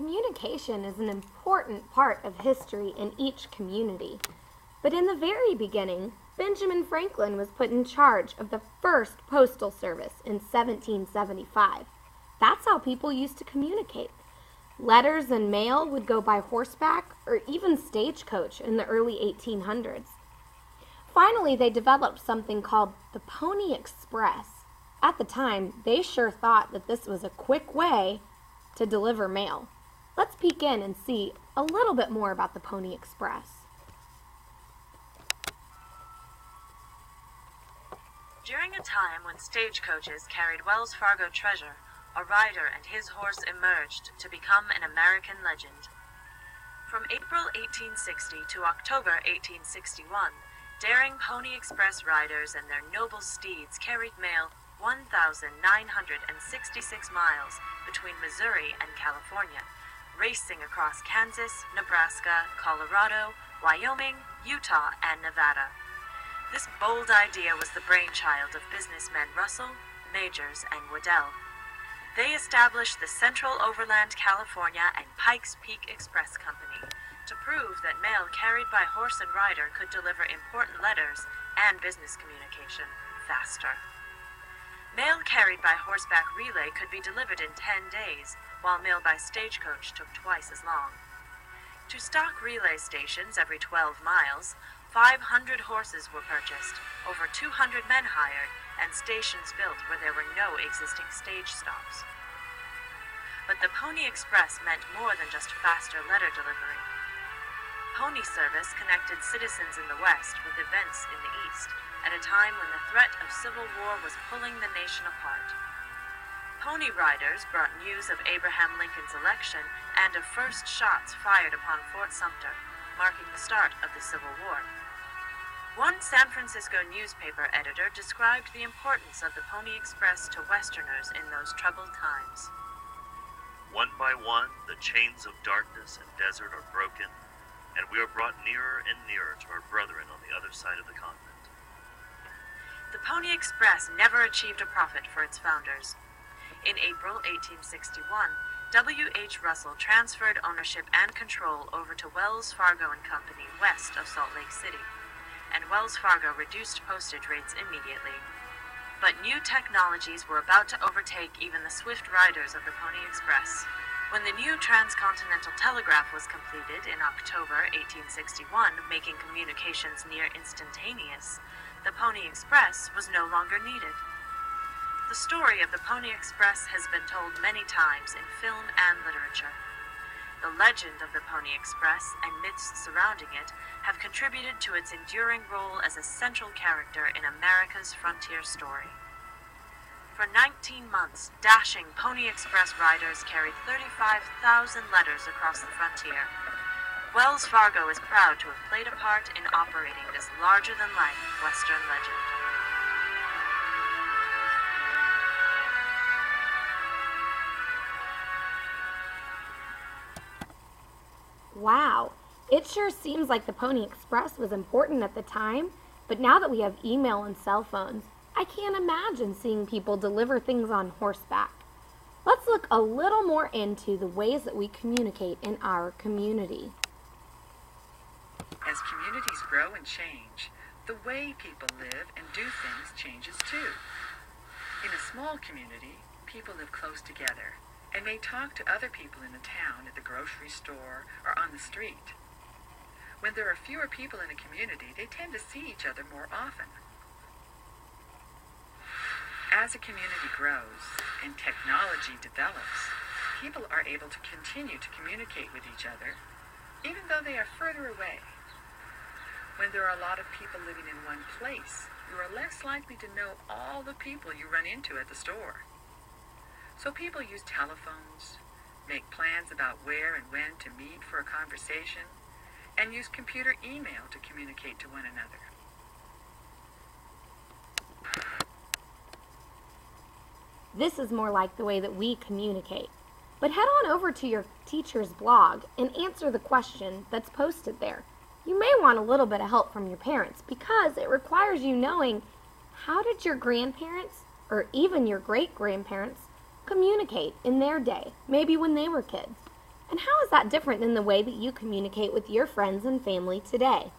Communication is an important part of history in each community. But in the very beginning, Benjamin Franklin was put in charge of the first postal service in 1775. That's how people used to communicate. Letters and mail would go by horseback or even stagecoach in the early 1800s. Finally, they developed something called the Pony Express. At the time, they sure thought that this was a quick way to deliver mail. Let's peek in and see a little bit more about the Pony Express. During a time when stagecoaches carried Wells Fargo treasure, a rider and his horse emerged to become an American legend. From April 1860 to October 1861, daring Pony Express riders and their noble steeds carried mail 1,966 miles between Missouri and California, racing across Kansas, Nebraska, Colorado, Wyoming, Utah, and Nevada. This bold idea was the brainchild of businessmen Russell, Majors, and Waddell. They established the Central Overland California and Pikes Peak Express Company to prove that mail carried by horse and rider could deliver important letters and business communication faster. Mail carried by horseback relay could be delivered in 10 days, while mail by stagecoach took twice as long. To stock relay stations every 12 miles, 500 horses were purchased, over 200 men hired, and stations built where there were no existing stage stops. But the Pony Express meant more than just faster letter delivery. Pony service connected citizens in the West with events in the East, at a time when the threat of civil war was pulling the nation apart. Pony riders brought news of Abraham Lincoln's election and of first shots fired upon Fort Sumter, marking the start of the Civil War. One San Francisco newspaper editor described the importance of the Pony Express to Westerners in those troubled times. One by one, the chains of darkness and desert are broken, and we are brought nearer and nearer to our brethren on the other side of the continent. The Pony Express never achieved a profit for its founders. In April 1861, W.H. Russell transferred ownership and control over to Wells Fargo and Company west of Salt Lake City, and Wells Fargo reduced postage rates immediately. But new technologies were about to overtake even the swift riders of the Pony Express. When the new transcontinental telegraph was completed in October 1861, making communications near instantaneous, the Pony Express was no longer needed. The story of the Pony Express has been told many times in film and literature. The legend of the Pony Express and myths surrounding it have contributed to its enduring role as a central character in America's frontier story. For 19 months, dashing Pony Express riders carried 35,000 letters across the frontier. Wells Fargo is proud to have played a part in operating this larger-than-life Western legend. Wow, it sure seems like the Pony Express was important at the time, but now that we have email and cell phones, I can't imagine seeing people deliver things on horseback. Let's look a little more into the ways that we communicate in our community. As communities grow and change, the way people live and do things changes too. In a small community, people live close together and may talk to other people in the town at the grocery store or on the street. When there are fewer people in a community, they tend to see each other more often. As a community grows and technology develops, people are able to continue to communicate with each other, even though they are further away. When there are a lot of people living in one place, you are less likely to know all the people you run into at the store. So people use telephones, make plans about where and when to meet for a conversation, and use computer email to communicate to one another. This is more like the way that we communicate. But head on over to your teacher's blog and answer the question that's posted there. You may want a little bit of help from your parents because it requires you knowing how did your grandparents or even your great-grandparents communicate in their day, maybe when they were kids. And how is that different than the way that you communicate with your friends and family today?